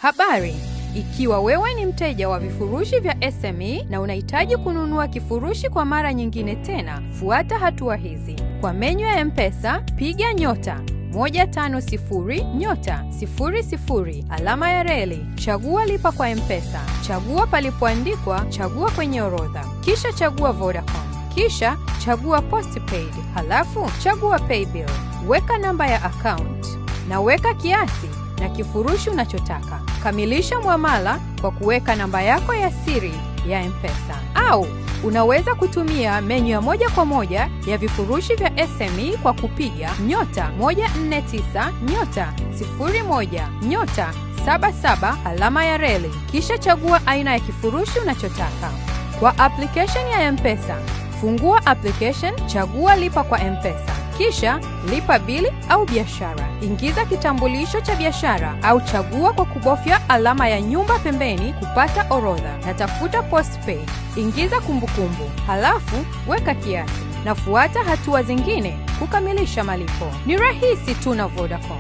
Habari, ikiwa wewe ni mteja wa vifurushi vya SME na unahitaji kununua kifurushi kwa mara nyingine tena, fuata hatua hizi. Kwa menyu ya M-Pesa, piga *150*00 alama ya reli, chagua lipa kwa M-Pesa, chagua palipoandikwa chagua kwenye orodha, kisha chagua Vodacom, kisha chagua Postpaid, halafu chagua Pay Bill. Weka namba ya account na weka kiasi na kifurushi unachotaka. Kamilisha muamala kwa kuweka namba yako ya siri ya M-Pesa. Au unaweza kutumia menyu ya moja kwa moja ya vifurushi vya SME kwa kupiga *149*01*77 alama ya reli, kisha chagua aina ya kifurushi unachotaka. Kwa application ya M-Pesa, fungua application, chagua lipa kwa M-Pesa. Kisha lipa bili au biashara. Ingiza kitambulisho cha biashara au chagua kwa kubofya alama ya nyumba pembeni kupata orodha. Na tafuta Postpaid. Ingiza kumbukumbu. Halafu weka kiasi. Na fuata hatua zingine kukamilisha malipo. Ni rahisi tu na Vodacom.